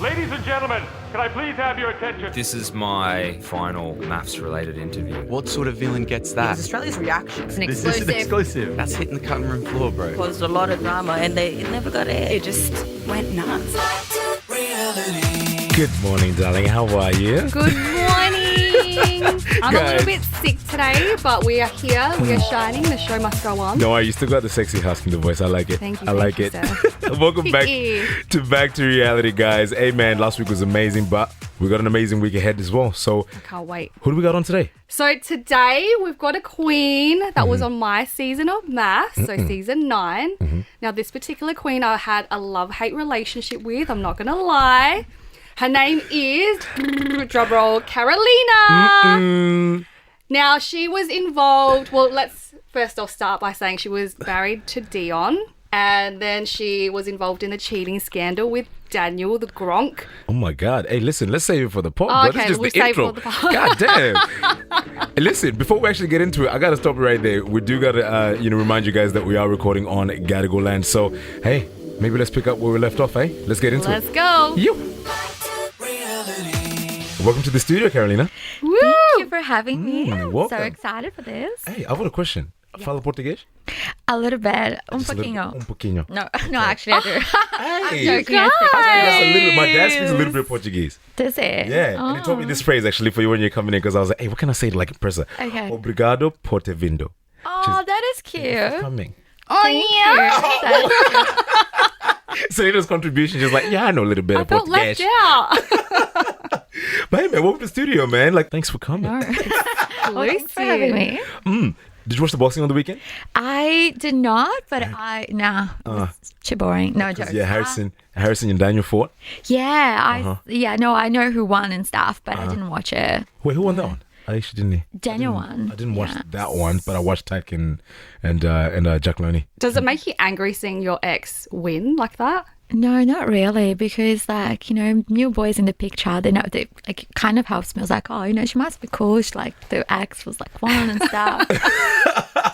Ladies and gentlemen, can I please have your attention? This is my final MAFS-related interview. What sort of villain gets that? It's Australia's reaction. It's an This exclusive. is an exclusive. That's hitting the cutting room floor, bro. Caused a lot of drama and it never got aired. It just went nuts. Good morning, darling. How are you? Good morning. I'm a little bit sick today, but we are here. We are shining. The show must go on. No, you still got the sexy husk in the voice. I like it. Thank you. I like it. Welcome back to Back to Reality, guys. Hey, man, last week was amazing, but we got an amazing week ahead as well. So I can't wait. who do we got on today? So today we've got a queen that was on my season of MAFS, so season 9. Now this particular queen I had a love-hate relationship with. I'm not going to lie. Her name is, drumroll, Carolina. Now, she was involved, well, let's first off start by saying she was married to Dion, and then she was involved in the cheating scandal with Daniel, the Gronk. Oh, my God. Hey, listen, let's save it for the pod. Oh, This okay, is just we'll the save it intro. for the pod. God damn. Hey, listen, before we actually get into it, I got to stop right there. We do got to, remind you guys that we are recording on Gadigal land. So, hey, maybe let's pick up where we left off, eh? Let's get into Let's it. go. You. Welcome to the studio, Carolina. Woo! Thank you for having me. I'm welcome. so excited for this. Hey, I've got a question. Fala português? A little bit. Just a little- pouquinho. pouquinho. No, actually I do. Hey, Joking. I speak that's a Portuguese. little, my dad speaks a little bit of Portuguese. Does it? Yeah, and he told me this phrase actually for you when you're coming in because I was like, hey, what can I say like in person? Okay. Obrigado por ter vindo. Oh, that is cute. Coming. Thank you. Selina's contribution, she's like, yeah, I know a little bit I of felt Portuguese. left out. But hey, man, welcome to the studio, man. Like, thanks for coming. Well, thanks for having me. Did you watch the boxing on the weekend? I did not, but it's too boring. No jokes. Yeah, Harrison and Daniel fought. Yeah, I know who won and stuff, but I didn't watch it. Wait, who won that one? I actually didn't. Daniel won. I didn't watch that one, but I watched Tak and Jack Loney. Does it make you angry seeing your ex win like that? No, not really, because new boys in the picture, they like it kind of helps me. I was like, oh, she must be cool. She, like the ex was like one and stuff.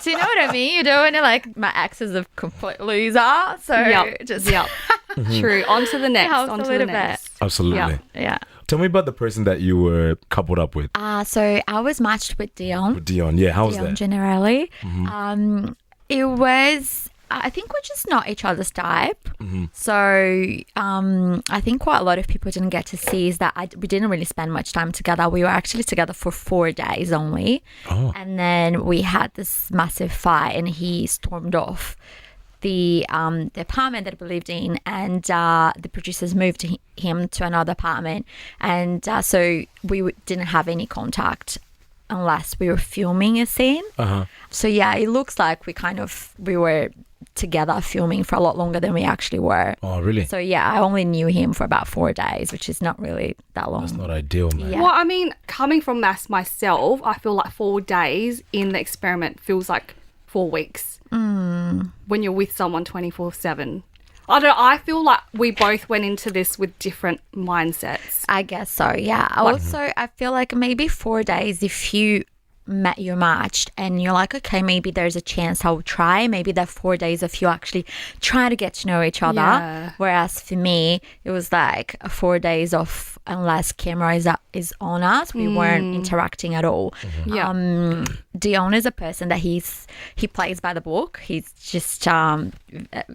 So you know what I mean? You know, when like my ex is a complete loser, so just True. On to the next. helps On a to little the next. Absolutely. yeah. Tell me about the person that you were coupled up with. So I was matched with Dion. Dion. Yeah, how was Dion that? generally. It was. I think we're just not each other's type. So I think what a lot of people didn't get to see is that we didn't really spend much time together. We were actually together for 4 days only. Oh. And then we had this massive fight and he stormed off the apartment that we lived in, and the producers moved him to another apartment. And so we didn't have any contact unless we were filming a scene. So yeah, it looks like we were together filming for a lot longer than we actually were. Oh, really? So yeah, I only knew him for about 4 days, which is not really that long. That's not ideal, man. Yeah. Well, I mean, coming from MAFS myself, I feel like 4 days in the experiment feels like 4 weeks when you're with someone 24/7. I don't know, I feel like we both went into this with different mindsets. I guess so, yeah. Also, I feel like maybe 4 days if you're matched and you're like, okay, maybe there's a chance I'll try. Maybe that 4 days of you actually trying to get to know each other. Yeah. Whereas for me, it was like 4 days of unless camera is on us, we weren't interacting at all. Yeah. Dion is a person that he plays by the book. He's just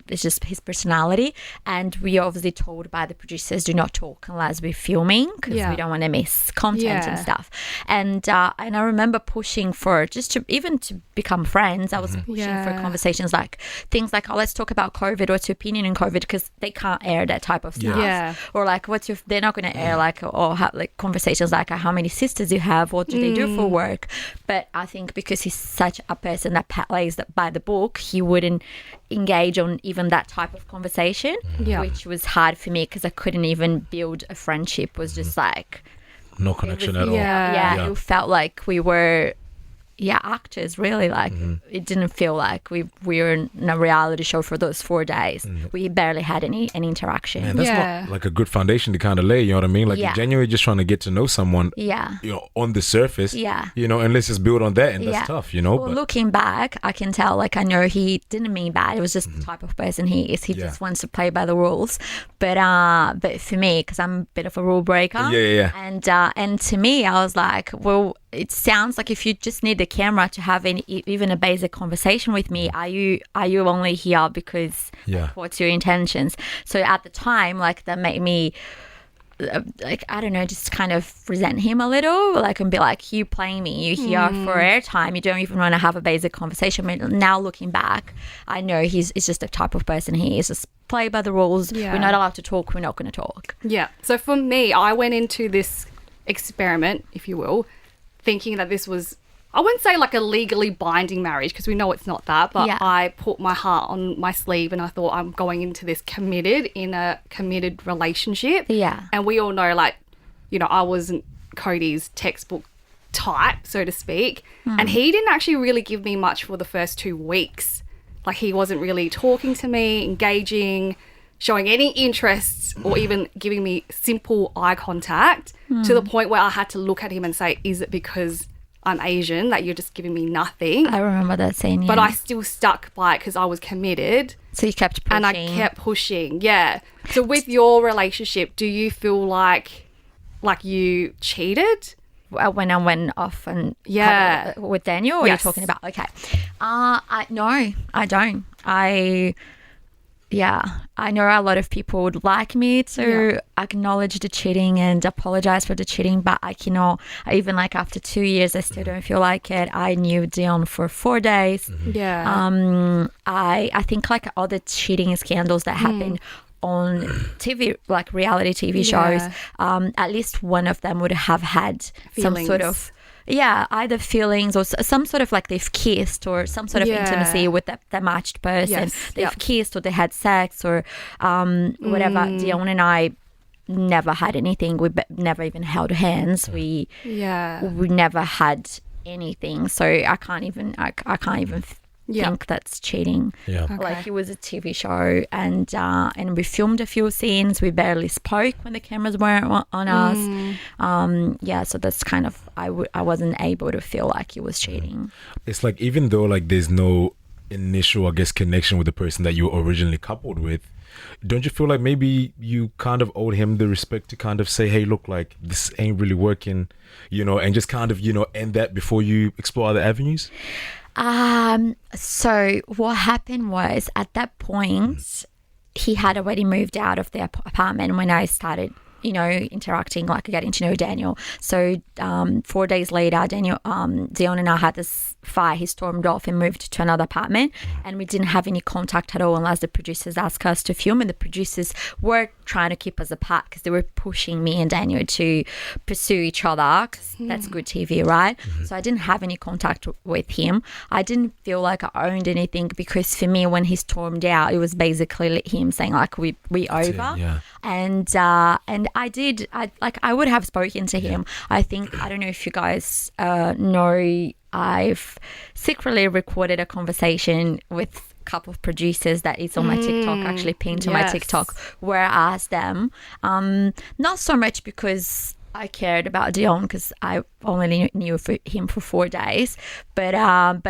it's just his personality, and we obviously told by the producers do not talk unless we're filming because we don't want to miss content and stuff. And I remember pushing for just to become friends. I was pushing for conversations like things like, oh, let's talk about COVID. What's your opinion on COVID? Because they can't air that type of stuff. Yeah. Or like, they're not going to air like or have like conversations like how many sisters you have, what do they do for work. But I think because he's such a person that plays by the book, he wouldn't engage on even that type of conversation, which was hard for me because I couldn't even build a friendship. It was just like No connection at all. it felt like we were actors really. Like it didn't feel like we were in a reality show for those 4 days. We barely had any interaction. Man, that's not like a good foundation to kind of lay, you know what I mean? Like you're genuinely just trying to get to know someone, you know, on the surface, you know, and let's just build on that, and that's tough, you know. Well, looking back, I can tell, like, I know he didn't mean bad. It was just the type of person he is. He just wants to play by the rules. But for me, because I'm a bit of a rule breaker, and to me, I was like, well, it sounds like if you just need the camera to have even a basic conversation with me, are you only here because what's your intentions? So at the time, like, that made me like, I don't know, just kind of resent him a little, like, and be like, you playing me, you here for airtime, you don't even want to have a basic conversation. But now looking back, I know it's just the type of person he is. Just play by the rules. We're not allowed to talk, we're not going to talk. So for me, I went into this experiment, if you will, thinking that this was, I wouldn't say like a legally binding marriage, because we know it's not that, but I put my heart on my sleeve and I thought, I'm going into this in a committed relationship. And we all know, like, you know, I wasn't Cody's textbook type, so to speak. And he didn't actually really give me much for the first 2 weeks. Like, he wasn't really talking to me, engaging, showing any interests, or even giving me simple eye contact, to the point where I had to look at him and say, is it because I'm Asian that you're just giving me nothing? I remember that scene, But I still stuck by it because I was committed. So you kept pushing. And I kept pushing, So with your relationship, do you feel like you cheated? When I went off and with Daniel, or you're talking about? Okay. No, I don't. I know a lot of people would like me to acknowledge the cheating and apologize for the cheating, but I cannot. Even like after 2 years, I still don't feel like it. I knew Dion for 4 days. I think like all the cheating scandals that happened on TV, like reality TV shows, at least one of them would have had some sort of either feelings or some sort of, like, they've kissed or some sort of intimacy with the matched person. They've kissed or they had sex or whatever. Dion and I never had anything. We never even held hands. We never had anything. So I can't even think that's cheating. Like, it was a TV show, and we filmed a few scenes. We barely spoke when the cameras weren't on us. So that's kind of, I wasn't able to feel like it was cheating. It's like, even though, like, there's no initial, I guess, connection with the person that you were originally coupled with, don't you feel like maybe you kind of owed him the respect to kind of say, hey, look, like, this ain't really working, you know, and just kind of, you know, end that before you explore other avenues? So what happened was, at that point, he had already moved out of the apartment when I started, you know, interacting, like, getting to know Daniel. So 4 days later, Dion and I had this fight. He stormed off and moved to another apartment, and we didn't have any contact at all unless the producers asked us to film, and the producers were trying to keep us apart because they were pushing me and Daniel to pursue each other, because that's good TV, right? So I didn't have any contact with him. I didn't feel like I owned anything, because for me, when he stormed out, it was basically him saying, like, we over. And I would have spoken to him. I think, I don't know if you guys know, I've secretly recorded a conversation with a couple of producers that is on my TikTok, actually pinned to my TikTok, where I asked them, not so much because I cared about Dion, because I only knew him for 4 days, but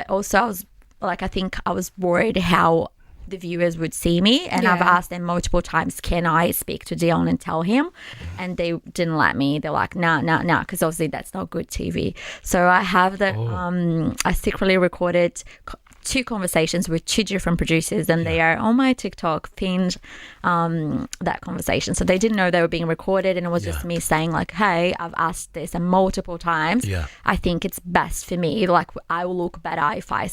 also I was like, I think I was worried how the viewers would see me, and I've asked them multiple times, can I speak to Dion and tell him? And they didn't let me. They're like, no, because obviously that's not good TV. So I have the I secretly recorded 2 conversations with 2 different producers, and they are on my TikTok pinned, that conversation. So they didn't know they were being recorded, and it was just me saying, like, hey, I've asked this multiple times. I think it's best for me, like, I will look better if I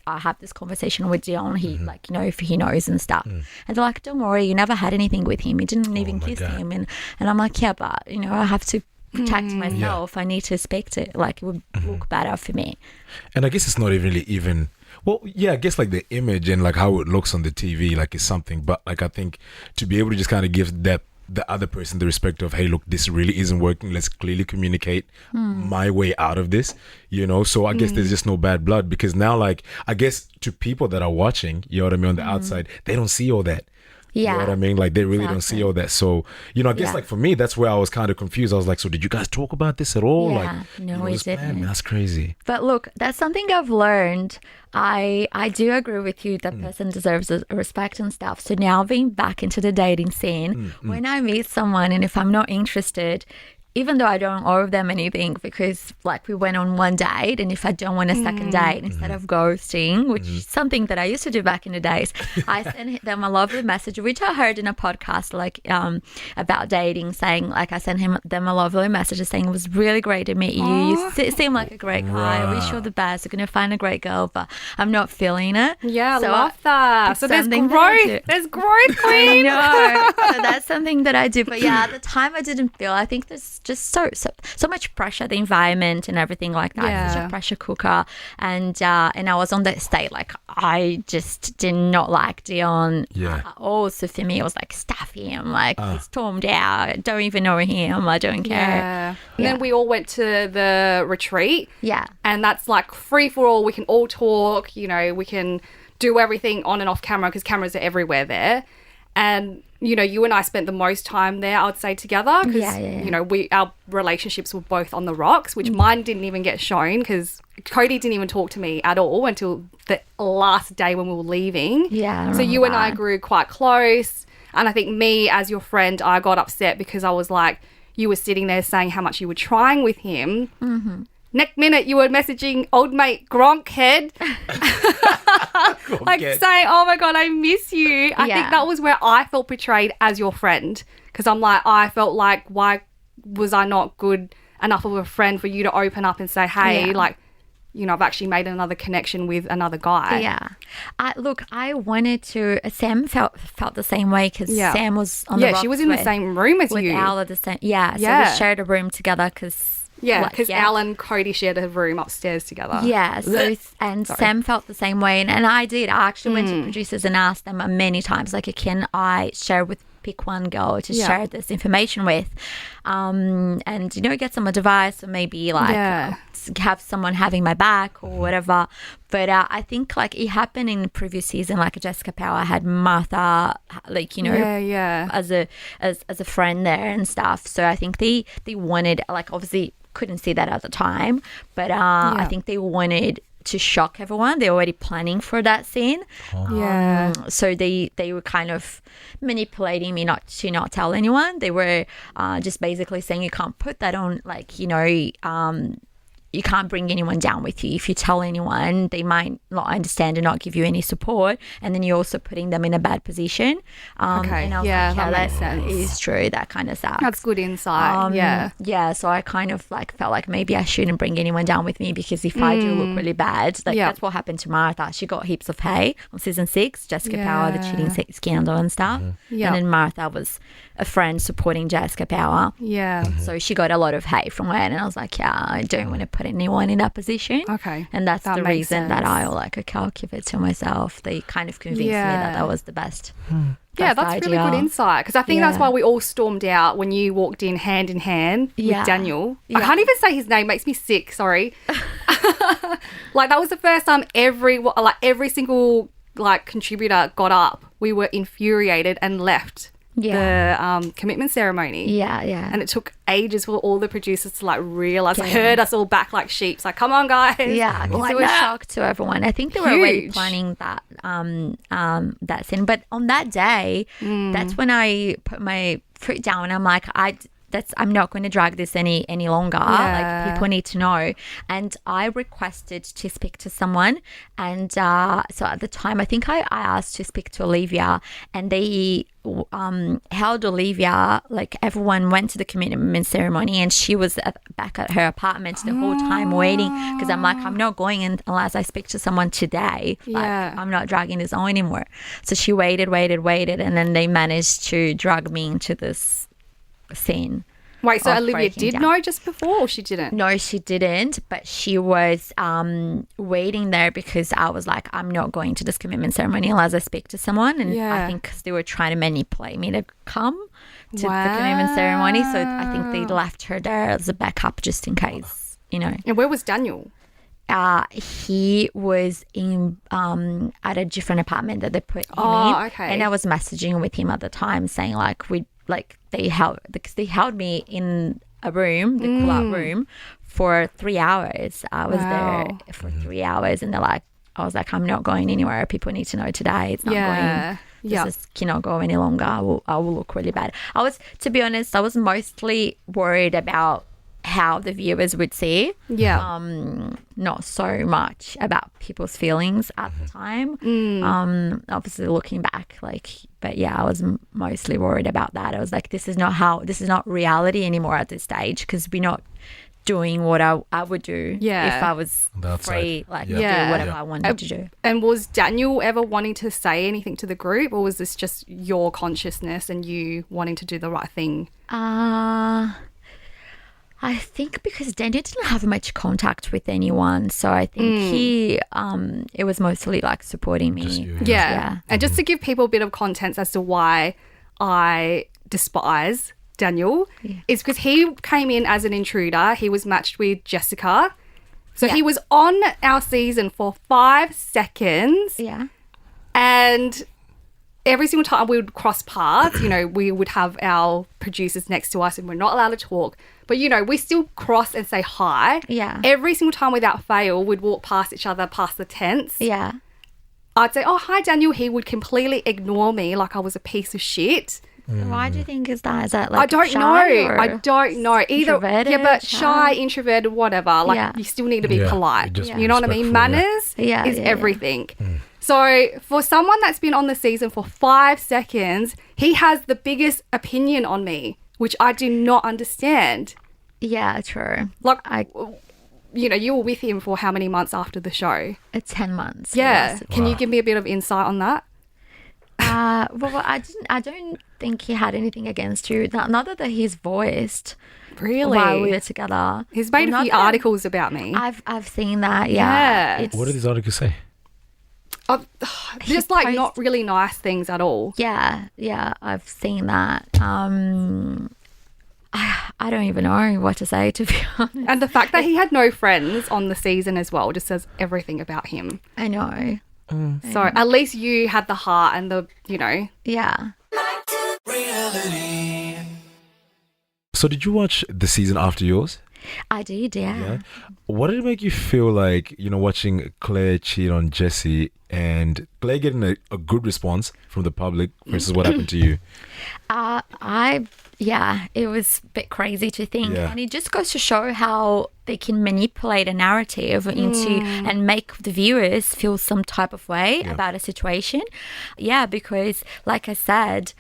have this conversation with Dion. He like, you know, if he knows and stuff. And they're like, don't worry, you never had anything with him, you didn't even kiss him. And I'm like, yeah, but, you know, I have to protect myself. I need to speak to, like, it would look better for me. And I guess it's not even well, I guess, like, the image and, like, how it looks on the TV, like, is something, but, like, I think to be able to just kind of give that the other person the respect of, hey, look, this really isn't working. Let's clearly communicate my way out of this, you know? So I guess there's just no bad blood, because now, like, I guess to people that are watching, you know what I mean, on the outside, they don't see all that. Yeah. You know what I mean? Like, they really don't see all that. So, you know, I guess like for me, that's where I was kind of confused. I was like, so did you guys talk about this at all? Yeah. Like, No, you know, we this plan, didn't. that's crazy. But look, that's something I've learned. I do agree with you that person deserves respect and stuff. So now being back into the dating scene, when I meet someone and if I'm not interested, even though I don't owe them anything, because like we went on one date, and if I don't want a second date, instead of ghosting, which is something that I used to do back in the days, I sent them a lovely message, which I heard in a podcast like about dating, saying like I sent them a lovely message saying it was really great to meet you. You seem like a great guy. I wish you all the best. You're gonna find a great girl, but I'm not feeling it. Yeah, So I love that. it's So there's something that I do. growth. There's growth, queen. No, so that's something that I do. But yeah, at the time I didn't feel. I think there's just so much pressure, the environment and everything like that. Yeah. Such a pressure cooker, and I was on that state like I just did not like Dion. Yeah. Also for me, it was like stuff him, like he's stormed out. I don't even know him. I don't care. Yeah. And then we all went to the retreat. Yeah. And that's like free for all. We can all talk, you know, we can do everything on and off camera because cameras are everywhere there. And, you know, you and I spent the most time there, I would say, together. Because, you know, our relationships were both on the rocks, which mine didn't even get shown because Cody didn't even talk to me at all until the last day when we were leaving. Yeah. So you and I grew quite close. And I think me, as your friend, I got upset because I was like, you were sitting there saying how much you were trying with him. Mm-hmm. Next minute, you were messaging old mate Gronk head. Like saying, oh my God, I miss you. I think that was where I felt betrayed as your friend. Because I'm like, I felt like, why was I not good enough of a friend for you to open up and say, hey, like, you know, I've actually made another connection with another guy. Yeah. I wanted to. Sam felt the same way because Sam was on the rocks. Yeah, she was in the same room as with you. Elle at the same. Yeah. So we shared a room together because. Yeah, because Elle and Cody shared a room upstairs together. Yeah, so Sam felt the same way, and I did. I actually went to producers and asked them many times, like, can I share with pick one girl to share this information with, and you know, get some advice or maybe like have someone having my back or whatever. But I think like it happened in the previous season, like Jessica Power had Martha, like, you know, as a friend there and stuff. So I think they wanted, like, obviously couldn't see that at the time, but I think they wanted to shock everyone. They're already planning for that scene. So they were kind of manipulating me not to tell anyone. They were just basically saying you can't put that on, like, you know, you can't bring anyone down with you. If you tell anyone, they might not understand and not give you any support, and then you're also putting them in a bad position. And I was like, that makes sense. Is true. That kind of sucks. That's good insight. Yeah. So I kind of like felt like maybe I shouldn't bring anyone down with me, because if I do look really bad, like that's what happened to Martha. She got heaps of hate on season 6. Jessica Power, the cheating scandal and stuff. And then Martha was a friend supporting Jessica Power. So she got a lot of hate from her, and I was like, I don't want to put anyone in that position. And that's the reason that I like, okay, I'll keep it to myself. They kind of convinced me that was the best. Yeah, that's really good insight, because I think that's why we all stormed out when you walked in hand with Daniel. I can't even say his name, makes me sick, sorry. Like, that was the first time every single like contributor got up. We were infuriated and left the commitment ceremony. And it took ages for all the producers to like realize. I heard us all back like sheep. It's like, come on, guys. Because it was a shock to everyone. I think they were already planning that that scene. But on that day, that's when I put my foot down. I'm like, I'm not going to drag this any longer. Like, people need to know. And I requested to speak to someone. And so at the time, I think I asked to speak to Olivia, and they held Olivia, like, everyone went to the commitment ceremony, and she was back at her apartment the whole time waiting, because I'm like, I'm not going in unless I speak to someone today. Like, I'm not dragging this on anymore. So she waited, and then they managed to drag me into this scene. Wait, so Olivia did know just before, or she didn't? No, she didn't, but she was waiting there because I was like, I'm not going to this commitment ceremony unless I speak to someone, and I think 'cause they were trying to manipulate me to come. to the commitment ceremony. So I think they left her there as a backup just in case, you know. And where was Daniel? He was in at a different apartment that they put him in. Oh, okay. And I was messaging with him at the time saying they held me in a room, the cool-out room, for 3 hours. I was there for 3 hours, and I was like, I'm not going anywhere. People need to know today. It's not going. This cannot go any longer. I will look really bad. To be honest, I was mostly worried about how the viewers would see. Yeah. Not so much about people's feelings at the time. Obviously looking back, but yeah, I was mostly worried about that. I was like, this is not reality anymore at this stage, because we're not doing what I would do if I was free, do whatever I wanted to do. And was Daniel ever wanting to say anything to the group, or was this just your consciousness and you wanting to do the right thing? I think because Daniel didn't have much contact with anyone, so I think he it was mostly supporting me. Just you, Yeah. And just to give people a bit of context as to why I despise Daniel, is because he came in as an intruder. He was matched with Jessica. So he was on our season for 5 seconds. Yeah. And every single time we would cross paths, we would have our producers next to us and we're not allowed to talk. But, we still cross and say hi. Yeah. Every single time without fail, we'd walk past each other, past the tents. Yeah. I'd say, oh, hi, Daniel. He would completely ignore me like I was a piece of shit. Why do you think is that? Is that I don't shy know. or I don't know. Either, introverted, but shy, introverted, whatever. You still need to be polite. just You know what I mean? Manners is everything. So for someone that's been on the season for 5 seconds, he has the biggest opinion on me, which I do not understand. Yeah, true. You were with him for how many months after the show? 10 months. Yeah. Can you give me a bit of insight on that? Well, I don't think he had anything against you. Not that he's voiced. Really? While we were together. He's made a few articles about me. I've seen that. Yeah. What did these articles say? Just not really nice things at all. Yeah, I've seen that. I don't even know what to say, to be honest. And the fact that he had no friends on the season as well just says everything about him. I know. So at least you had the heart and the, Yeah. So did you watch the season after yours? I did, yeah. What did it make you feel like, watching Claire cheat on Jesse and Claire getting a good response from the public versus what happened to you? It was a bit crazy to think. Yeah. And it just goes to show how they can manipulate a narrative into and make the viewers feel some type of way about a situation. Yeah, because like I said,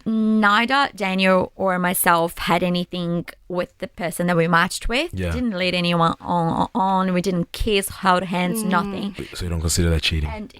neither Daniel or myself had anything with the person that we matched with. Yeah. Didn't lead anyone on. We didn't kiss, hold hands, nothing. So you don't consider that cheating? And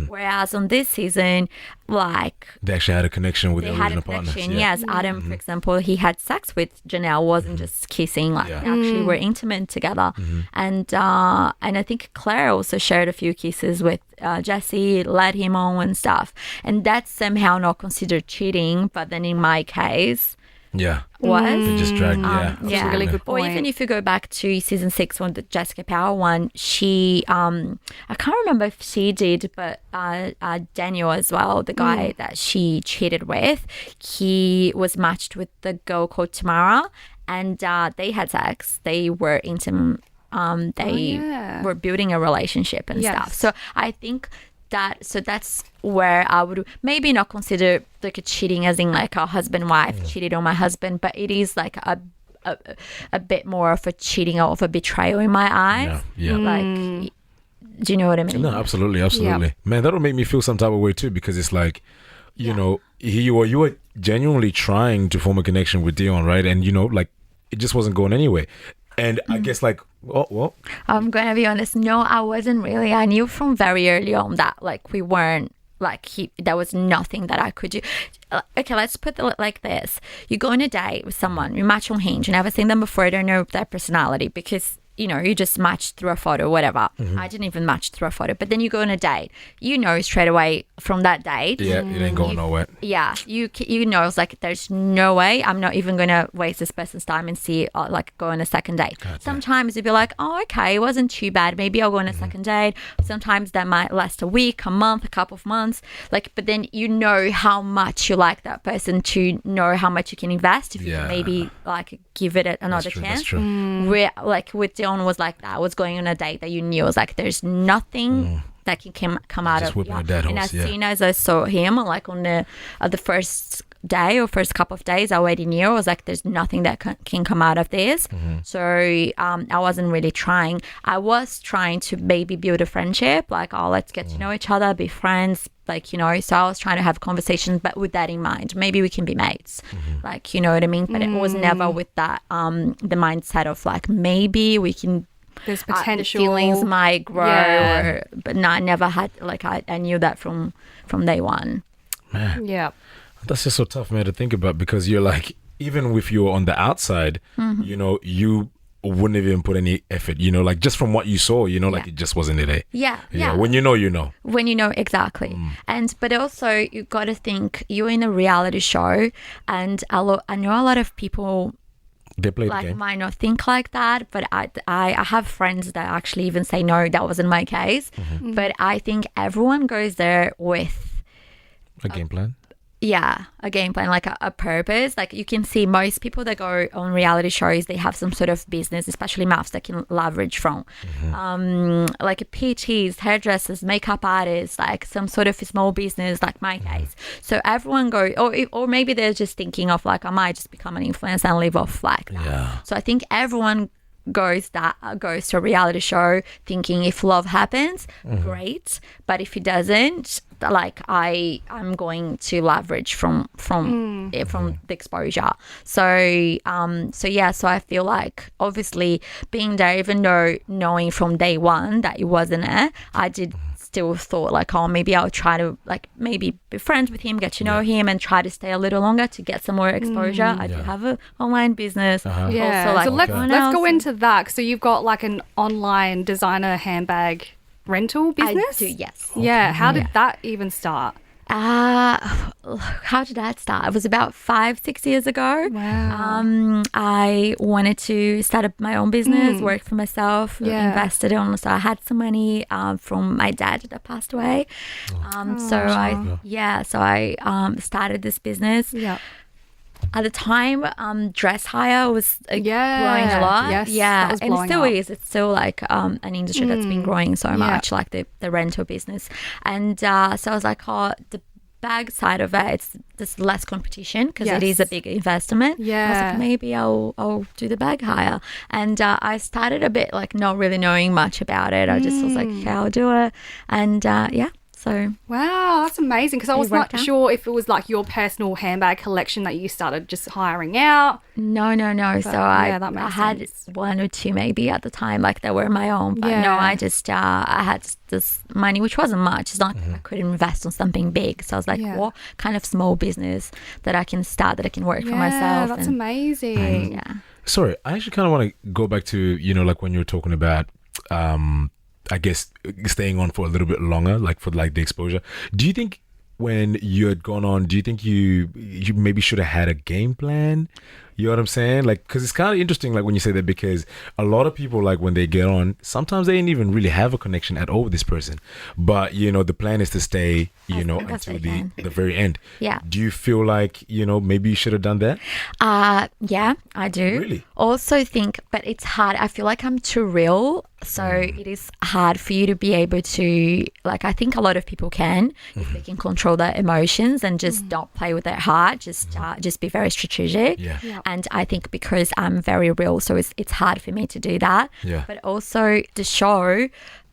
whereas on this season, they actually had a connection with they the had original a connection. partners. Yeah. Yes, Adam, for example, he had sex with Janelle, wasn't just kissing. They actually were intimate together. And I think Claire also shared a few kisses with Jesse, led him on and stuff. And that's somehow not considered cheating, but then in my case, was. They just dragged, That's a really good point. Or even if you go back to season 6 on the Jessica Power one, she, I can't remember if she did, but Daniel as well, the guy that she cheated with, he was matched with the girl called Tamara, and they had sex. They were intimate. They were building a relationship and stuff. So I think that's where I would maybe not consider a cheating as in a husband-wife cheated on my husband, but it is a bit more of a cheating or of a betrayal in my eyes. Do you know what I mean? No, absolutely. Man, that'll make me feel some type of way too, because it's you know, you were genuinely trying to form a connection with Dion, right? And it just wasn't going anywhere. And I guess well, I'm going to be honest. No, I wasn't really. I knew from very early on that we weren't there was nothing that I could do. Okay, let's put it like this. You go on a date with someone, you match on Hinge, you never seen them before, you don't know their personality, because you just match through a photo, whatever. I didn't even match through a photo. But then you go on a date. You know straight away from that date. Yeah, it ain't going nowhere. Yeah, you know, it's like there's no way I'm not even going to waste this person's time and see, like, go on a second date. Sometimes you'd be like, oh, okay, it wasn't too bad. Maybe I'll go on a second date. Sometimes that might last a week, a month, a couple of months. Like, but then you know how much you like that person to know how much you can invest if you can maybe, like, give it another chance. That's true. Where, like, with Dion was like that. I was going on a date that you knew was like, there's nothing that can come out Just of whipping it. a dead And horse, as soon as I saw him, like on the first day or first couple of days, I already knew. I was like, there's nothing that can come out of this. So I wasn't really trying. I was trying to maybe build a friendship, like, oh, let's get to know each other, be friends, like, so I was trying to have conversations, but with that in mind, maybe we can be mates, like, you know what I mean? But it was never with that the mindset of like, maybe we can, There's the potential. feelings might grow. Yeah. But no, I never had, like, I knew that from day one. Man, Yeah. that's just so tough, man, to think about, because you're like, even if you're on the outside, you wouldn't even put any effort, like just from what you saw, like it just wasn't it. Yeah. When you know. When you know, exactly. But also you got to think you're in a reality show, and I know a lot of people They play the like game. might not think like that, but I have friends that actually even say no, that wasn't my case. But I think everyone goes there with A game plan. a game plan, like a purpose. Like you can see most people that go on reality shows, they have some sort of business, especially MAFS, that can leverage from. Like PTs, hairdressers, makeup artists, like some sort of small business, like my case. So everyone or maybe they're just thinking of like, I might just become an influencer and live off like that. Yeah. So I think everyone goes to a reality show thinking if love happens, great, but if it doesn't, like I'm going to leverage from the exposure. So I feel like obviously being there, even though knowing from day one that it wasn't it, I did still thought like, oh, maybe I'll try to like maybe be friends with him, get to know him, and try to stay a little longer to get some more exposure. I do have an online business. Yeah. Also, like, so let's else. go into that. So you've got like an online designer handbag rental business? I do, yes. Yeah. How did that even start? How did that start? It was about 5-6 years ago. Wow. I wanted to start up my own business, work for myself, invested on. So I had some money from my dad that passed away. So I started this business. Yeah. At the time, dress hire was growing a lot. Yes, yeah, that was and blowing still up. is. It's still like an industry that's been growing so much, like the rental business. And so I was like, oh, the bag side of it, there's less competition because it is a big investment. Yeah. I was like, maybe I'll do the bag hire. And I started a bit like not really knowing much about it. I just was like, okay, I'll do it. And so Wow, that's amazing. Because I was worked not out. sure if it was like your personal handbag collection that you started just hiring out. No. So yeah, that I makes had sense. one or two maybe at the time, like they were my own. But no, Yeah. I just I had this money, which wasn't much. It's not I could invest on something big. So I was like, Yeah. what kind of small business that I can start, that I can work for myself? That's and, amazing. yeah. Sorry, I actually kind of want to go back to, like when you were talking about, I guess, staying on for a little bit longer, like for like the exposure. Do you think when you had gone on, do you think you maybe should have had a game plan? You know what I'm saying? Like, because it's kind of interesting, like when you say that, because a lot of people, like when they get on, sometimes they didn't even really have a connection at all with this person. But, the plan is to stay, As long as until they can. the very end. Yeah. Do you feel like, maybe you should have done that? Yeah, I do. Really? Also think, but it's hard. I feel like I'm too real. So it is hard for you to be able to, like, I think a lot of people can, if they can control their emotions and just don't play with their heart, just be very strategic. Yeah. And I think because I'm very real, so it's hard for me to do that. Yeah. But also the show,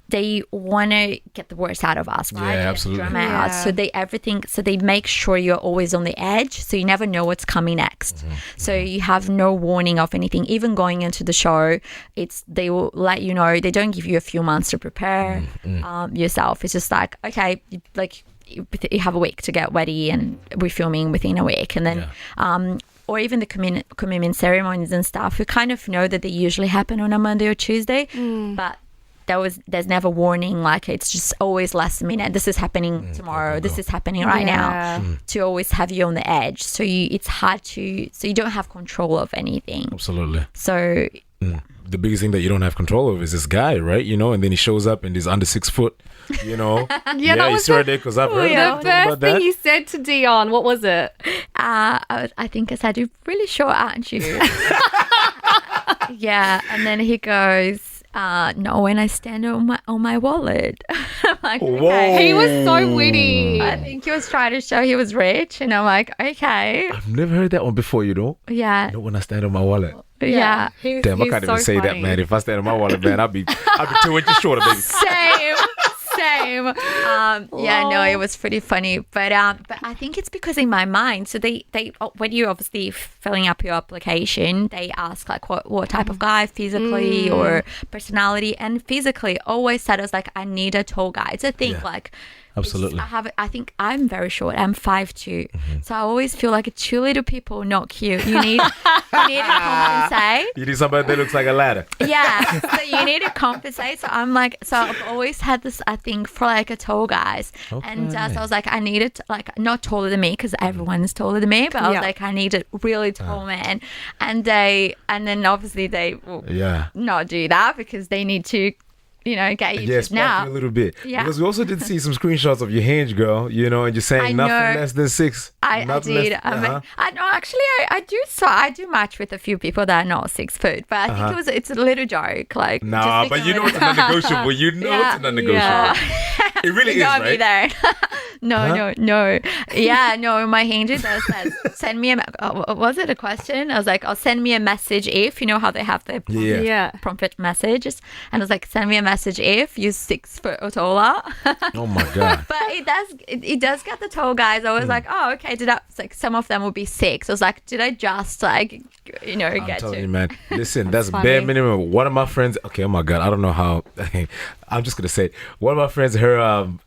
they want to get the worst out of us, right? Yeah, They get the absolutely. drama out. Yeah. So they make sure you're always on the edge, so you never know what's coming next. So you have no warning of anything. Even going into the show, they will let you know. They don't give you a few months to prepare yourself. It's just like, okay, you have a week to get ready, and we're filming within a week, and then or even the communion ceremonies and stuff, we kind of know that they usually happen on a Monday or Tuesday, but there's never warning, like it's just always last minute. This is happening tomorrow. This is happening right now. To always have you on the edge. So it's hard so you don't have control of anything. Absolutely. So the biggest thing that you don't have control of is this guy, right? You know, and then he shows up and he's under 6 foot. You know, that you was saw it there because I've heard the about first thing that. you said to Dion, what was it? I think I said, "You're really short, aren't you?" Yeah, and then he goes, "No, when I stand on my wallet." I'm like, okay. He was so witty. I think he was trying to show he was rich, and I'm like, okay, I've never heard that one before. You know, yeah, not when I stand on my wallet. yeah. Damn, I can't even say that, man. If I stand on my wallet, man, I'd be 2 inches shorter, baby. Same. Yeah, no, it was pretty funny, but I think it's because in my mind, so they when you obviously filling up your application, they ask like what type of guy, physically or personality, and physically always said, I was like, I need a tall guy. It's a thing, like. Absolutely. I think I'm very short. I'm 5'2", so I always feel like two little people not cute. You need to compensate. You need somebody that looks like a ladder. Yeah, so you need to compensate. So I'm like, so I've always had this, I think, for like a tall guys, and so I was like, I needed like not taller than me because everyone is taller than me, but I was like, I need a really tall man, and then obviously they will not do that because they need to. You know, get you yes, now a little bit. Yeah. Because we also did see some screenshots of your hinge, girl. You know, and you're saying nothing less than 6. I did. I know. Actually, I do. So I do match with a few people that are not 6 foot, but I think it's a little joke. Like, nah, but you know it's non-negotiable. You know it's non-negotiable. Yeah. It really is, right? There. No. Yeah, no. My hinge does says send me was it a question? I was like, I'll send me a message if, you know how they have the prompt messages, and I was like, send me a message if you're 6 foot or taller. Oh my god. But it does get the tall guys. I was like, oh, okay. It's like some of them will be 6. I was like, did I just like, you know, I'm get telling to? you, man. Listen, that's funny. bare minimum. One of my friends. Okay, oh my god, I don't know how. I'm just gonna say it. One of my friends, her on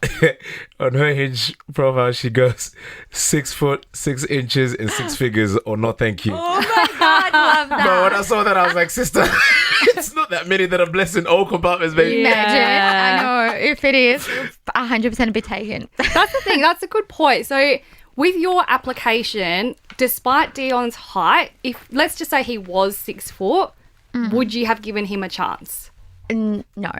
her hinge profile, she goes 6 foot 6 inches and 6 figures, or no, thank you. Oh my god, love that. But when I saw that, I was like, sister, it's not that many that are blessed in all compartments, baby. Imagine. I know. If it is, 100% be taken. That's the thing. That's a good point. So with your application, despite Dion's height, if let's just say he was 6 foot, would you have given him a chance? No,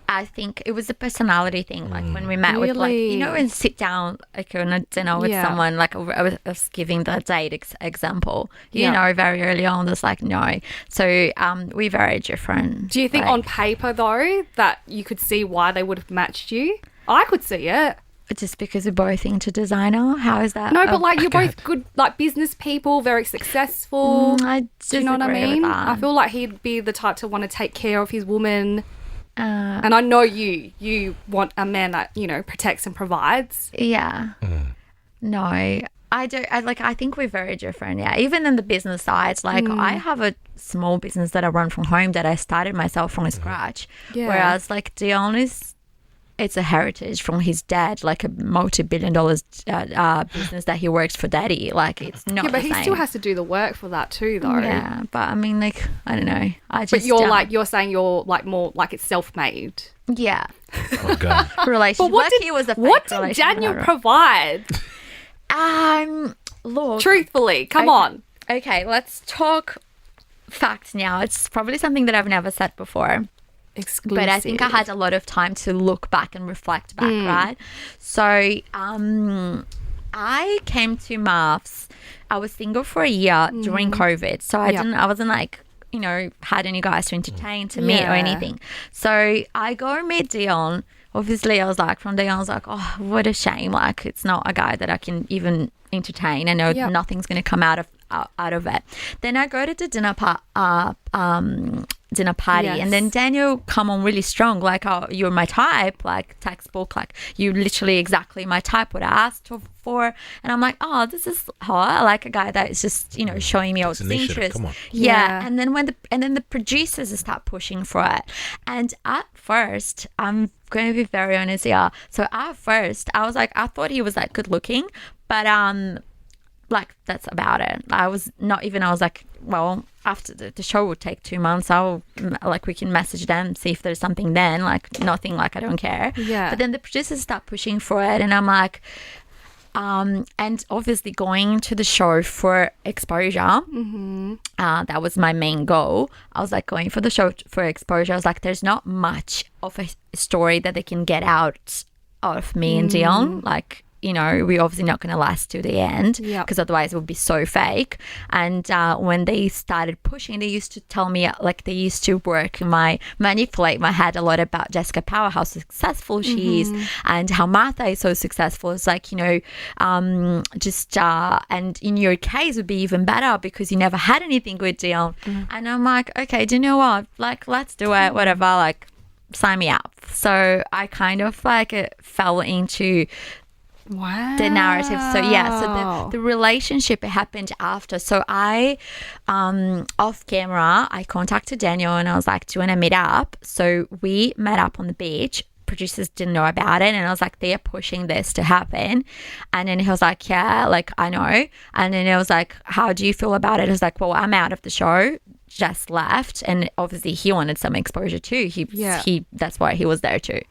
I think it was a personality thing. Like when we met with, like, you know, and sit down like on a dinner with someone. Like I was giving the date example. You know, very early on, there's like no. So we're very different. Do you think on paper though that you could see why they would have matched you? I could see it. Just because we're both into designer? How is that? No, but like you're both good, like business people, very successful. I Do you know what I mean? I feel like he'd be the type to want to take care of his woman. And I know you want a man that, you know, protects and provides. Yeah. No, I don't. I think we're very different. Yeah. Even in the business side, like I have a small business that I run from home that I started myself from scratch. Yeah. Whereas like Dion it's a heritage from his dad, like a multi-billion-dollar business that he works for daddy. Like it's not the but he same. still has to do the work for that too, though. Yeah, but I mean, like, I don't know. But you're saying you're like more like it's self-made. Yeah. Oh god. Relationship. What did Daniel provide? Look. Truthfully, come on. Okay, let's talk facts now. It's probably something that I've never said before. Exclusive. But I think I had a lot of time to look back and reflect back, right? So I came to MAFS. I was single for a year during COVID. So I wasn't like, you know, had any guys to entertain, to meet or anything. So I go and meet Dion. Obviously, I was like, from Dion, I was like, oh, what a shame. Like, it's not a guy that I can even entertain. I know nothing's going to come out of it. Then I go to the dinner party and then Daniel come on really strong, like, oh, you're my type, like textbook, like you literally exactly my type, what I asked for. And I'm like, oh, this is hot. I like a guy that is just, you know, showing me all his interest. Come on. Yeah. And then then the producers start pushing for it. And at first, I'm going to be very honest here. So at first I was like, I thought he was like good looking, but like, that's about it. I was like, well, after the show will take 2 months, we can message them, see if there's something then, like, nothing, like, I don't care. Yeah. But then the producers start pushing for it, and I'm like, and obviously going to the show for exposure, that was my main goal. I was like, going for the show for exposure, I was like, there's not much of a story that they can get out of me and Dion, like, you know, we're obviously not going to last to the end because otherwise it would be so fake. And when they started pushing, they used to tell me, like, they used to manipulate my head a lot about Jessica Power, how successful she is, and how Martha is so successful. It's like, you know, and in your case would be even better because you never had anything with Dion. And I'm like, okay, do you know what? Like, let's do it, whatever, like, sign me up. So I kind of like fell into the narrative. So so the relationship, it happened after. So I off camera, I contacted Daniel and I was like, do you want to meet up? So we met up on the beach. Producers didn't know about it, and I was like, they are pushing this to happen. And then he was like, yeah, like, I know. And then I was like, how do you feel about it? I was like, well, I'm out of the show, just left, and obviously he wanted some exposure too. He that's why he was there too.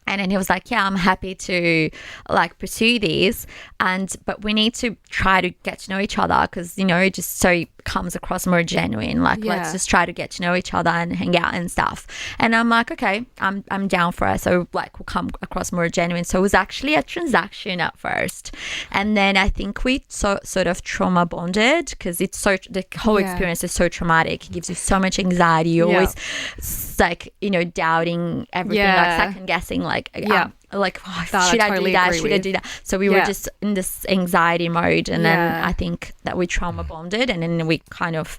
And then he was like, yeah, I'm happy to, like, pursue these, but we need to try to get to know each other because, you know, just so it comes across more genuine. Like, let's just try to get to know each other and hang out and stuff. And I'm like, okay, I'm down for it. So, like, we'll come across more genuine. So it was actually a transaction at first. And then I think we sort of trauma bonded because the whole experience is so traumatic. It gives you so much anxiety. You're always, like, you know, doubting everything, like, second guessing, like, oh, should I do that? Should I do that? So we were just in this anxiety mode, and then I think that we trauma bonded, and then we kind of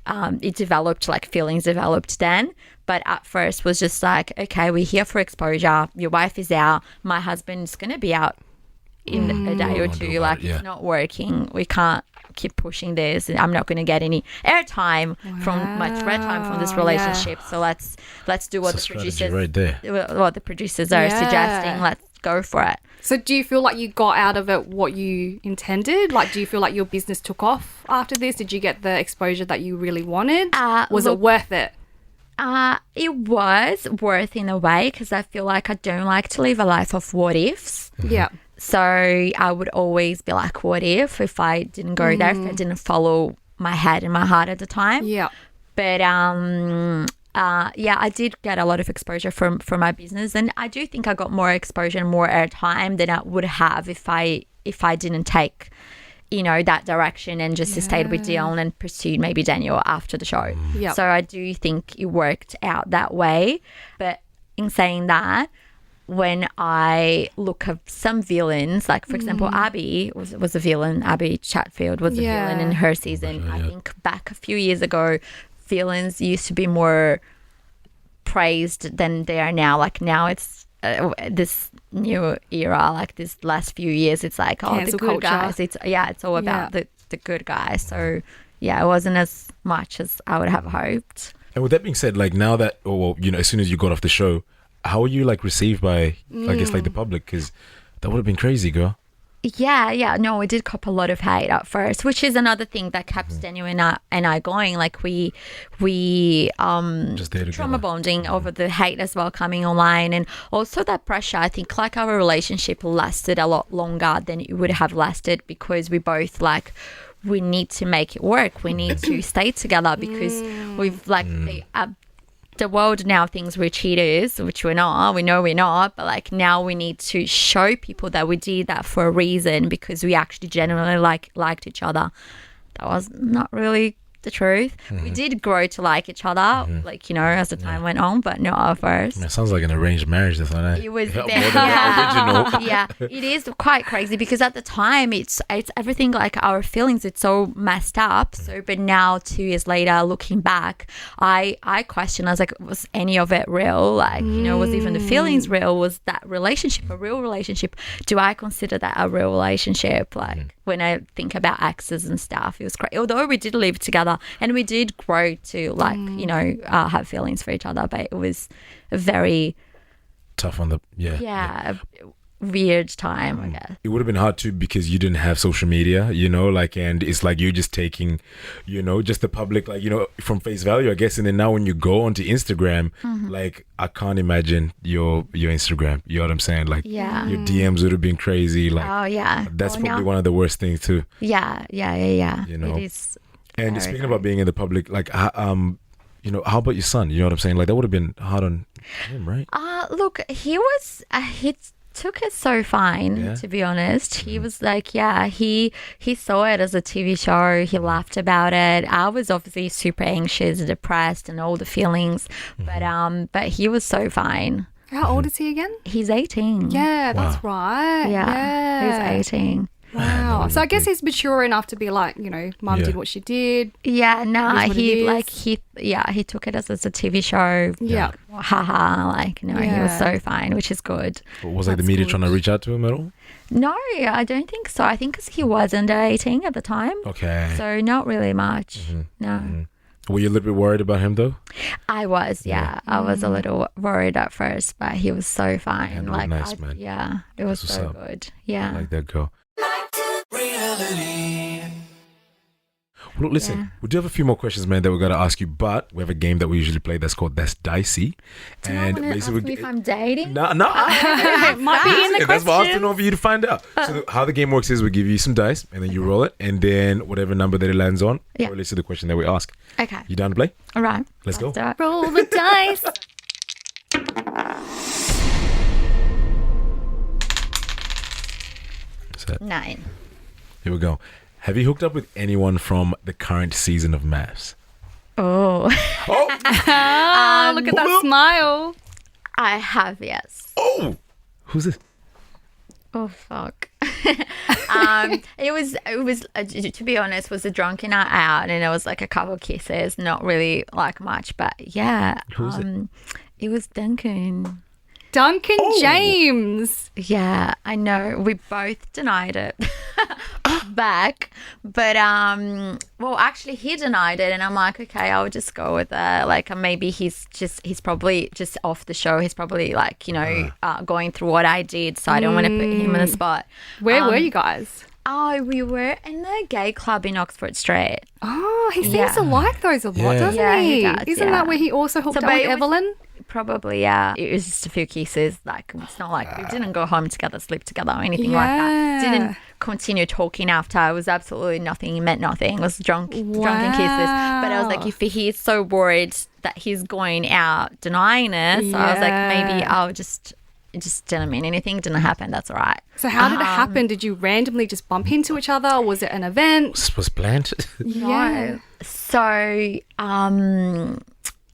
it developed, like, feelings developed then. But at first was just like, okay, we're here for exposure. Your wife is out. My husband's gonna be out in a day or two. Like, it's not working. We can't keep pushing this. I'm not going to get any airtime from this relationship. So let's do what the producers are suggesting. Let's go for it. So do you feel like you got out of it what you intended? Like, do you feel like your business took off after this? Did you get the exposure that you really wanted? Was it worth it? It was worth in a way because I feel like I don't like to live a life of what ifs. Yeah. So I would always be like, what if I didn't go there, if I didn't follow my head and my heart at the time? Yeah. But I did get a lot of exposure from my business, and I do think I got more exposure and more airtime than I would have if I didn't take, you know, that direction and just stayed with Dion and pursued maybe Daniel after the show. Yep. So I do think it worked out that way. But in saying that, when I look at some villains, like, for example, Abby was a villain. Abby Chatfield was a villain in her season. I think back a few years ago, villains used to be more praised than they are now. Like, now it's this new era, like this last few years, it's like, oh, Cancel the good guys. It's all about the good guys. So, it wasn't as much as I would have hoped. And with that being said, like, now that, as soon as you got off the show, how were you, like, received by, I guess, like, the public? Because that would have been crazy, girl. Yeah. No, we did cop a lot of hate at first, which is another thing that kept Daniel and I going. Like, we just there trauma bonding over the hate as well coming online, and also that pressure. I think, like, our relationship lasted a lot longer than it would have lasted because we both, like, we need to make it work. We need to stay together because we've, like, the world now thinks we're cheaters, which we're not. We know we're not, but, like, now we need to show people that we did that for a reason because we actually genuinely liked each other. That was not really the truth. We did grow to like each other, like, you know, as the time went on, but not at first. It sounds like an arranged marriage. That's not it was original. it is quite crazy because at the time it's everything, like, our feelings, it's so messed up. So, but now 2 years later, looking back, I question. I was like, was any of it real? Like, you know, was even the feelings real? Was that relationship a real relationship? Do I consider that a real relationship? Like, when I think about exes and stuff, it was crazy. Although we did live together and we did grow to, like, you know, have feelings for each other, but it was a very tough on the weird time, I guess. It would have been hard too because you didn't have social media, you know, like, and it's like you're just taking, you know, just the public, like, you know, from face value, I guess. And then now when you go onto Instagram, like, I can't imagine your Instagram. You know what I'm saying? Like, Yeah. your DMs would have been crazy. Like, Oh, yeah. that's Well, probably now- one of the worst things too. Yeah. You know. It is. And Very speaking about being in the public, like, you know, how about your son? You know what I'm saying? Like, that would have been hard on him, right? Look, he took it so fine, Yeah? to be honest. He was like, he saw it as a TV show. He laughed about it. I was obviously super anxious, depressed, and all the feelings, but he was so fine. How old is he again? He's 18. Yeah, that's right. Yeah, he's 18. Wow. So I guess he's mature enough to be like, you know, mum Yeah. did what she did. Yeah, no, It is what it he is. he took it as a TV show. Yeah. Haha, like, no, he was Yeah. so fine, which is good. Was like the media trying to reach out to him at all? No, I don't think so. I think because he was under 18 at the time. Okay. So not really much. No. Were you a little bit worried about him though? I was, yeah. I was a little worried at first, but he was so fine. Yeah, no, like, nice, man. Yeah, it was That's so what's up. good. Yeah. Like that girl. Well, listen, we do have a few more questions, man, that we got to ask you, but we have a game that we usually play that's called That's Dicey. Do you want to ask me if I'm dating? No. It might be in the That's why I have to question. know for you to find out. So how the game works is we give you some dice and then you roll it, and then whatever number that it lands on Yeah. relates to the question that we ask. Okay. You down to play? All right. Let's go. do it. Roll the dice. So 9. here we go. Have you hooked up with anyone from the current season of MAFS? Oh, Oh, Look at that smile. I have, yes. oh, who's this? Oh, fuck. It was to be honest, was a drunken night out, and it was like a couple of kisses, not really like much, but yeah. Who is it? It was Duncan. Duncan James. Yeah, I know. We both denied it back, but well, actually, he denied it, and I'm like, okay, I'll just go with it. Like, maybe he's probably just off the show. He's probably like, you know, going through what I did, so I don't want to put him in the spot. Where were you guys? Oh, we were in the gay club in Oxford Street. Oh, he seems Yeah. to like those a lot, Yeah. doesn't Yeah, he? he does, Isn't yeah. that where he also hooked So, up but with it was- Evelyn? Probably, yeah. It was just a few kisses. Like, it's not like we didn't go home together, sleep together, or anything like that. Yeah. Didn't continue talking after. It was absolutely nothing. It meant nothing. It was drunken kisses. But I was like, if he's so worried that he's going out denying it, so I was like, maybe Yeah. I'll just. It just didn't mean anything. Didn't happen. That's all right. So how did it happen? Did you randomly just bump into each other? Or was it an event? This was planned. No. So,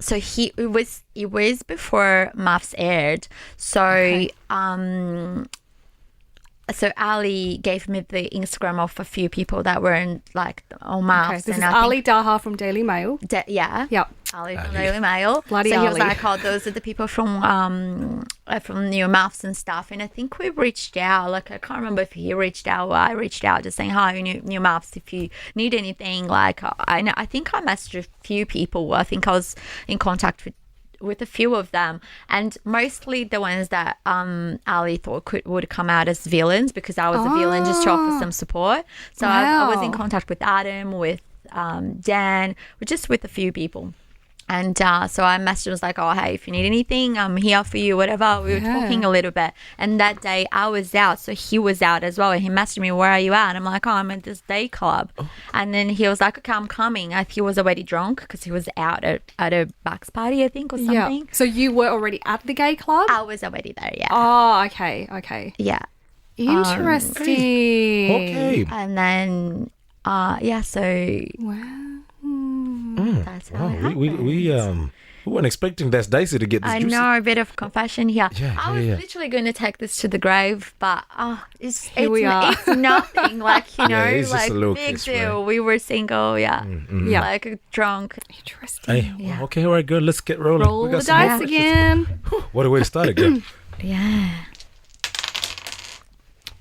so it was before MAFS aired. So, so Ali gave me the Instagram of a few people that were in like on MAFS. Okay, this is and I Ali Daha from Daily Mail. think, yeah. Yep. Ali from Daily Mail. Bloody so he was Ali. like, "Oh, those are the people from New MAFS and stuff." And I think we reached out. Like, I can't remember if he reached out or I reached out, just saying, "Hi, New MAFS. If you need anything, like, I think I messaged a few people. I think I was in contact with a few of them, and mostly the ones that Ali thought would come out as villains, because I was a villain, just to offer some support. So I was in Wow. contact with Adam, with Dan, just with a few people. And so I messaged, was like, "Oh, hey, if you need anything, I'm here for you, whatever." We were talking a little bit. And that day I was out, so he was out as well. And he messaged me, "Where are you at?" And I'm like, "Oh, I'm at this day club." And then he was like, "Okay, I'm coming." He was already drunk because he was out at a Bucks party, I think, or something. Yeah. So you were already at the gay club? I was already there, yeah. Oh, okay. Yeah. Interesting. Okay. And then, yeah, so Wow. that's how it Wow, we weren't expecting That's Dicey to get this I juicy. know, a bit of confession here. Yeah, I was literally going to take this to the grave, but it's we are. it's nothing. Like, you know, it's just like a little big kiss, deal. right? We were single, yeah. Yeah. Like drunk. Interesting. Hey, well, okay, all right, good. Let's get rolling. Roll We got the some more dice questions. again. What a way to start it, girl. Yeah.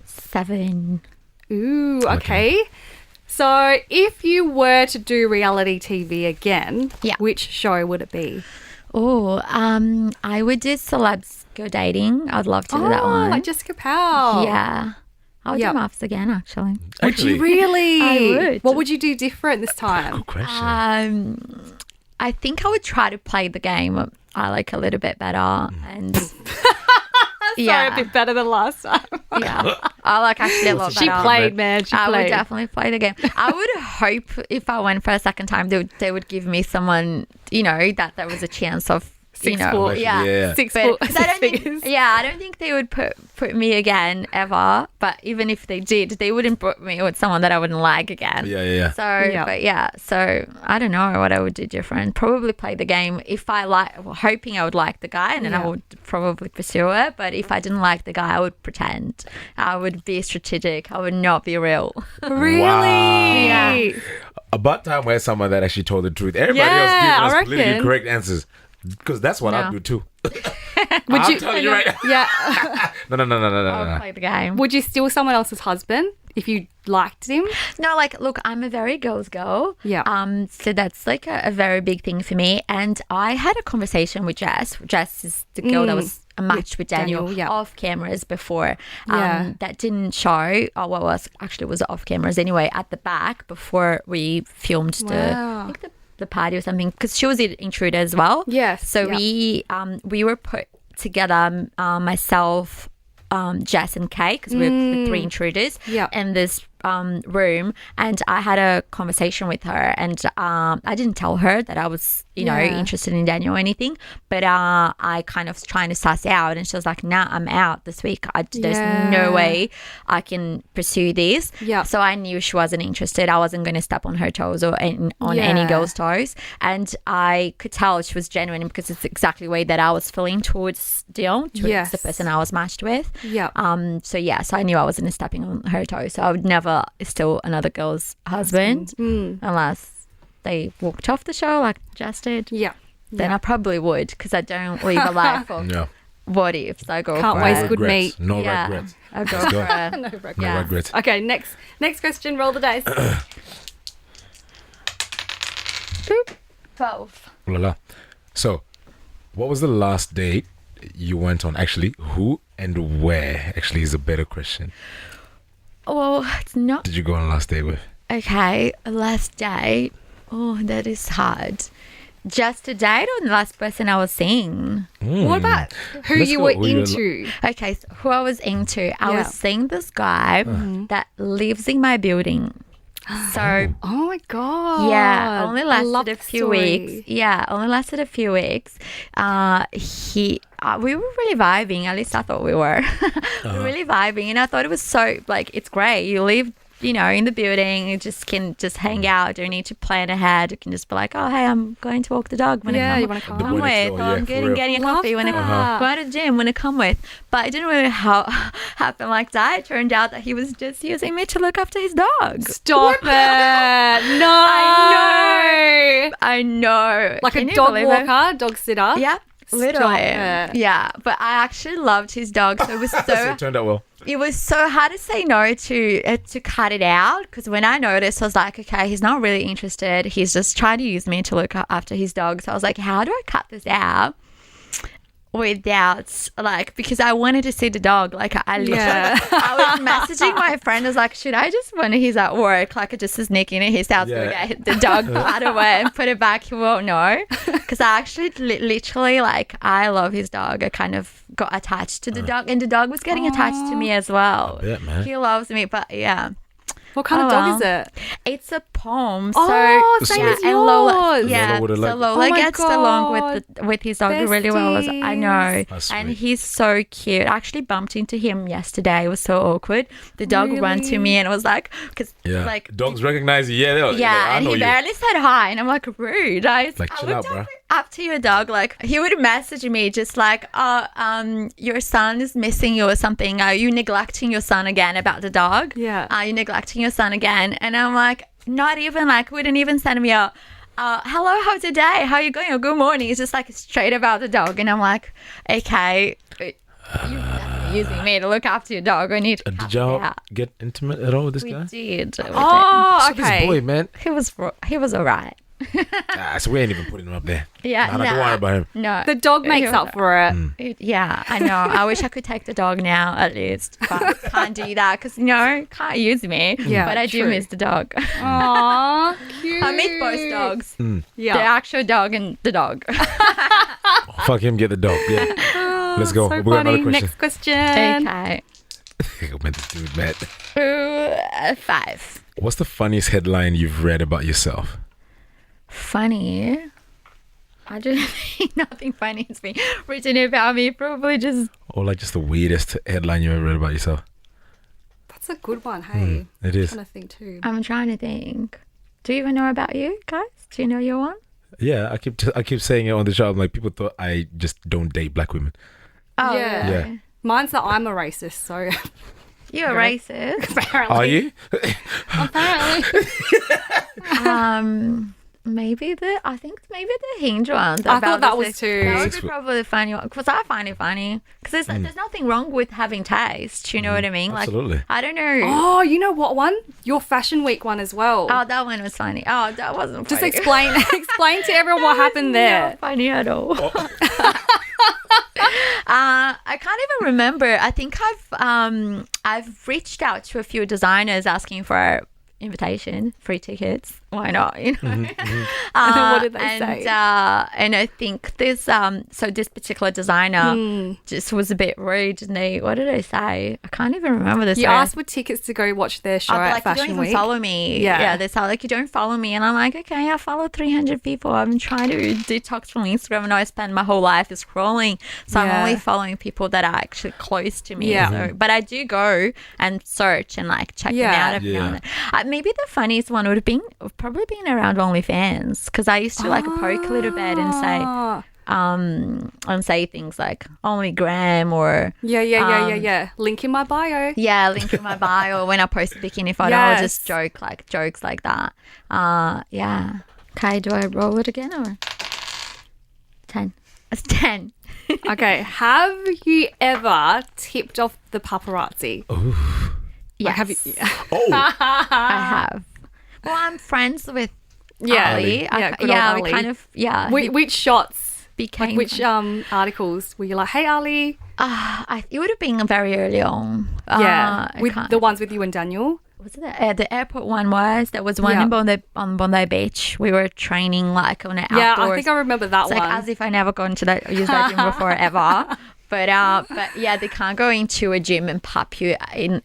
7. Ooh, okay. So if you were to do reality TV again, Yeah. which show would it be? Oh, I would do celebs go dating. I'd love to do that one. like Jessica Powell. Yeah. I would Yep. do MAFS again, actually. Would you really? I would. What would you do different this time? Good question. I think I would try to play the game I like a little bit better, and Sorry, a bit better than last time. yeah, I like actually a lot better. She played, man. She I played. would definitely play the game. I would hope if I went for a second time, they would give me someone, that there was a chance of, 6 foot. Yeah. 6 But foot. 'cause I don't figures. think, I don't think they would put me again ever. But even if they did, they wouldn't put me with someone that I wouldn't like again. Yeah. So, Yeah. so I don't know what I would do different. Probably play the game if I hoping I would like the guy, and then I would probably pursue it. But if I didn't like the guy, I would pretend. I would be strategic. I would not be real. Really? Wow. Yeah. About time where someone that actually told the truth. Everybody Yeah, else I giving us reckon. politically correct answers. Because that's what I No. do too. Would I'm you? telling you right now. Yeah. No. I would play the game. Would you steal someone else's husband if you liked him? No, look, I'm a very girls girl. Yeah. So that's like a very big thing for me. And I had a conversation with Jess. Jess is the girl that was a match with Daniel, Daniel, yeah. off cameras before. Yeah. That didn't show. Oh, what was actually was off cameras anyway at the back before we filmed Wow. the party or something, because she was an intruder as well. Yes, So yeah. we were put together, myself, Jess and Kay, because we were 3 intruders Yeah. in this room, and I had a conversation with her, and I didn't tell her that I was interested in Daniel or anything, but I kind of was trying to suss out, and she was like, nah, I'm out this week. There's no way I can pursue this. Yeah. So I knew she wasn't interested. I wasn't going to step on her toes or on Yeah. any girl's toes, and I could tell she was genuine because it's exactly the way that I was feeling towards Dion, towards Yes. the person I was matched with. Yeah. So I knew I wasn't stepping on her toes. So I would never steal another girl's husband unless they walked off the show like Jess did. Yeah. Then I probably would, because I don't live a life of Yeah. what ifs. I go Can't for waste it. good Regrets. meat. No Yeah. regrets. I go Let's go. for it. No regrets. No Yeah. regrets. Okay, next question. Roll the dice. 12. La la. So, what was the last date you went on? Actually, who and where actually is a better question. Well, it's not Did you go on last date with? okay. Last date. Oh, that is hard. Just a date or the last person I was seeing? What about who Let's you go. were Who you were Okay, into? so who I was into, I Yeah. was seeing this guy that lives in my building. So Oh my god. yeah, only I love lasted a the few story. weeks. Yeah, only lasted a few weeks. We were really vibing. At least I thought we were. We were really vibing, and I thought it was so it's great. You live, in the building. You just can just hang out. Don't need to plan ahead. You can just be like, oh, hey, I'm going to walk the dog. Yeah, you want wanna to come? come The boy next with? door, Or yeah, I'm for real. getting a Love coffee. Want to that. go to the gym? Want to come with? But it didn't really happen like that. It turned out that he was just using me to look after his dog. Stop it! No, I know. Like Can a you dog believe it? walker, dog sitter. Yeah, Stop literally. it. Yeah, but I actually loved his dog, so it was So so it turned out well. it was so hard to say no to cut it out, because when I noticed, I was like, okay, he's not really interested. He's just trying to use me to look after his dog. So I was like, how do I cut this out without because I wanted to see the dog. I literally I was messaging my friend. I was like, should I just, when he's at work, just sneak into his house, go Yeah. get the dog out of it and put it back? He won't know, because I actually literally I love his dog. I kind of got attached to the dog, and the dog was getting attached to me as well. I bet, man. He loves me, but yeah. What kind of Oh, dog well. is it? It's a poem. Oh, so same yeah, as and Lola, yours. yeah, Lola would've so liked it. Lola Oh my gets along with his dog really well. I know, That's and sweet. he's so cute. I actually bumped into him yesterday. It was so awkward. The dog ran to me and was like, because Yeah. Dogs recognize you. Yeah. yeah, I and know he you. barely said hi, and I'm like, rude. I Chill looked out, bro. up to your dog. He would message me just your son is missing you or something. Are you neglecting your son again about the dog? Yeah. Are you neglecting your son again? And I'm like, not even wouldn't even send me a hello, how's your day? How you going? Or good morning. It's just straight about the dog. And I'm like, okay, you're definitely using me to look after your dog. I need to cut Did it y'all out. get intimate at all with this We guy? did. Oh, So okay. this boy, man. He was all right. So we ain't even putting him up there. Yeah, Nah, don't worry about him. No. The dog makes up for it. Yeah, I know. I wish I could take the dog now, at least. But can't do that because, can't use me. Yeah, but I do true. miss the dog. Aw, cute. I miss both dogs. Yeah. The actual dog and the dog. Fuck him, get the dog. Yeah. Let's go. So We got another funny. question. Next question. Okay. Man, this dude, man. 5. What's the funniest headline you've read about yourself? Funny. I don't think nothing funny has been written about me. Probably just. Or like just the weirdest headline you ever read about yourself? That's a good one, hey. It is. I'm trying to think too. I'm trying to think. Do you even know about you guys? Do you know your one? Yeah, I keep saying it on the show. I'm like, people thought I just don't date black women. Oh, Yeah. Yeah. Mine's that I'm a racist, so You're a racist. apparently. Are you? Apparently. Maybe the hinge one. I thought about that the was sex- too. That would be probably the funny one because I find it funny because there's nothing wrong with having taste. You know what I mean? Absolutely. Like I don't know. Oh, you know what one? Your Fashion Week one as well. Oh, that one was funny. Oh, that wasn't Just funny. explain to everyone what happened there. Not funny at all. I can't even remember. I think I've reached out to a few designers asking for invitation, free tickets. Why not? You know. And then what did they say? And I think this this particular designer just was a bit rude. And what did they say? I can't even remember this. You asked for tickets to go watch their show I'll be at like, you don't Fashion even Week. follow me. Yeah. They sound like you don't follow me. And I'm like, okay, I follow 300 people. I've been trying to detox from Instagram and I spend my whole life scrolling. So I'm Yeah. only following people that are actually close to me. Yeah. So, but I do go and search and like check them Yeah. out every Yeah. now and then. Maybe the funniest one would have probably been around OnlyFans because I used to like poke a little bit and say things like OnlyGram or Yeah. Link in my bio. link in my bio when I post a bikini photo. I'll just jokes like that. Yeah. Okay, do I roll it again or 10? It's 10. Okay. Have you ever tipped off the paparazzi? Yes, Have you? Oh, I have. Well, I'm friends with Ali. Good old Ali. we kind of Which shots? became Like which articles were you like, hey Ali? it would have been very early on. Yeah, I with can't- the ones with you and Daniel. was it the airport one was there was one on Bondi Beach. We were training like on an Yeah, outdoors. I think I remember that It's one. like as if I never gone to used that gym before ever. But yeah, they can't go into a gym and pop you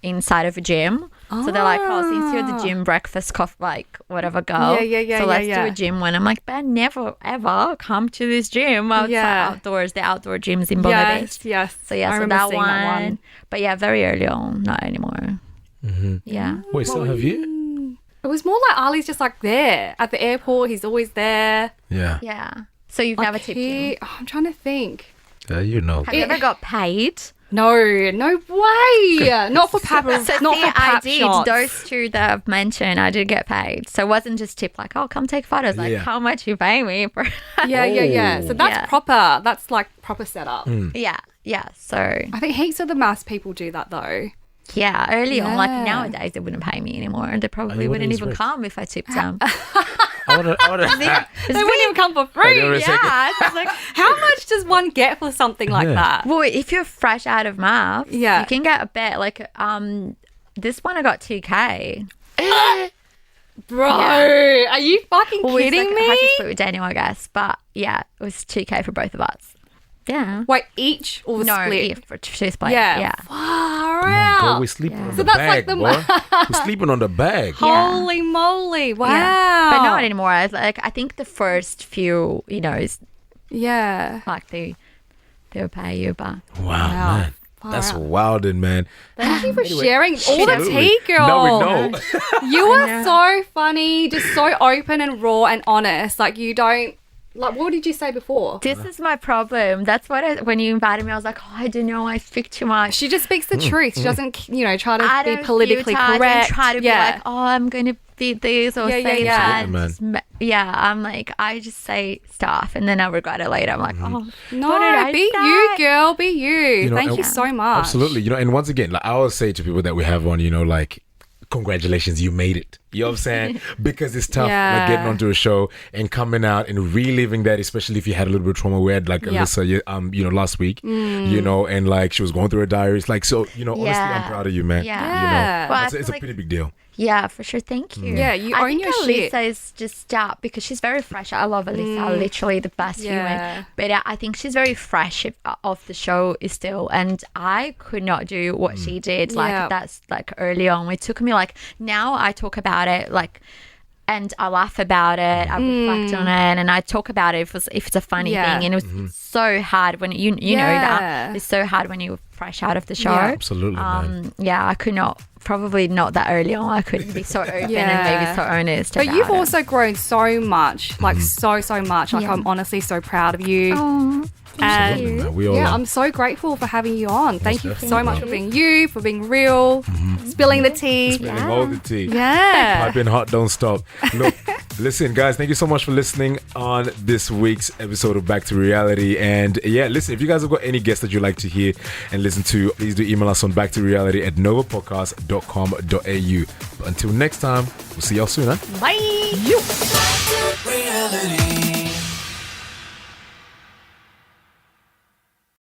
inside of a gym. So they're like, oh, since you're the gym breakfast coffee, like whatever, go. Yeah, So let's yeah. do a gym one. I'm like, but I never ever come to this gym outside outdoors, the outdoor gyms in Bondi Beach. Yes. So yeah, I so remember that seeing one. that one. But yeah, very early on, not anymore. Yeah. wait, so have you? It was more like Ali's just like there at the airport. He's always there. Yeah. Yeah. So you've never tipped him? I'm trying to think. You know. Have you ever got paid? No way. Not for pap. So not see, for pap I did shots. those two that I've mentioned. I did get paid, so it wasn't just tip like, oh, come take photos. Like, Yeah. how much you pay me for? Yeah. So that's Yeah. proper. That's like proper setup. yeah. So I think heaps of the MAFS people do that though. yeah, early on, like Yeah. nowadays, they wouldn't pay me anymore. They probably you wouldn't wouldn't even expect. come if I tipped them. I wanna, They wouldn't even come for free. Wait a second. Yeah, it's like, How much does one get for something like Yeah. that? well, if you're fresh out of maths, Yeah. you can get a bet. Like, this one I got 2K. Bro, are you fucking Well, it's kidding like, I had to me? split with Daniel, I guess, but yeah, it was 2K for both of us. Yeah. Wait, each or the No, split? if for two split. Yeah. Yeah. Far Girl, out. we're sleeping on So the that's bag, like the boy. We're sleeping on the bag. Holy moly. Wow. Yeah. But not anymore. I think the first few, is Yeah. like they'll pay you, but Wow, man. Far That's out. wilding, man. Thank you for sharing all the Absolutely. tea, girl. Now we know. You are so funny, just so open and raw and honest. Like you don't. Like, what did you say before? this is my problem. That's what when you invited me, I was like, oh, I don't know, I speak too much. She just speaks the truth. She doesn't, try I to be don't politically filter, I don't correct. try to be like, oh, I'm going to be this or Yeah, say yeah, that. yeah. Just I'm like, I just say stuff and then I regret it later. I'm like, oh, No, what did I be say? you, girl. Be you. You know, Thank and- you so much. Absolutely. And once again, like I always say to people that we have on, like, congratulations, you made it. You know what I'm saying? Because it's tough, Yeah. like getting onto a show and coming out and reliving that, especially if you had a little bit of trauma. We had like Alyssa, last week, and like she was going through her diaries. Like, so, honestly, I'm proud of you, man. Yeah. Well, I It's feel a like- pretty big deal. Yeah, for sure. Thank you. Yeah, you I own think your Alyssa shit. is just because she's very fresh. I love Alyssa, literally the best Yeah. human. But I think she's very fresh off the show still, and I could not do what she did. Like Yeah. that's like early on. It took me like now I talk about it like. And I laugh about it, I reflect on it, and I talk about it if it's a funny Yeah. thing. And it was so hard when you know that it's so hard when you're fresh out of the show. Yeah. Absolutely, man. Yeah, I could not, probably not that early on. I couldn't be so open and maybe so honest. But about you've it. also grown so much, like so much. Like Yeah. I'm honestly so proud of you. Oh, Absolutely, man. We all Yeah, are. I'm so grateful for having you on. Thank you definitely, so much bro. for being you, for being real, spilling the tea. Spilling all the tea. Yeah. Piping hot, don't stop. Look, listen, guys, thank you so much for listening on this week's episode of Back to Reality. And yeah, listen, if you guys have got any guests that you'd like to hear and listen to, please do email us on backtoreality@novapodcast.com.au. But until next time, we'll see y'all soon, huh? Bye.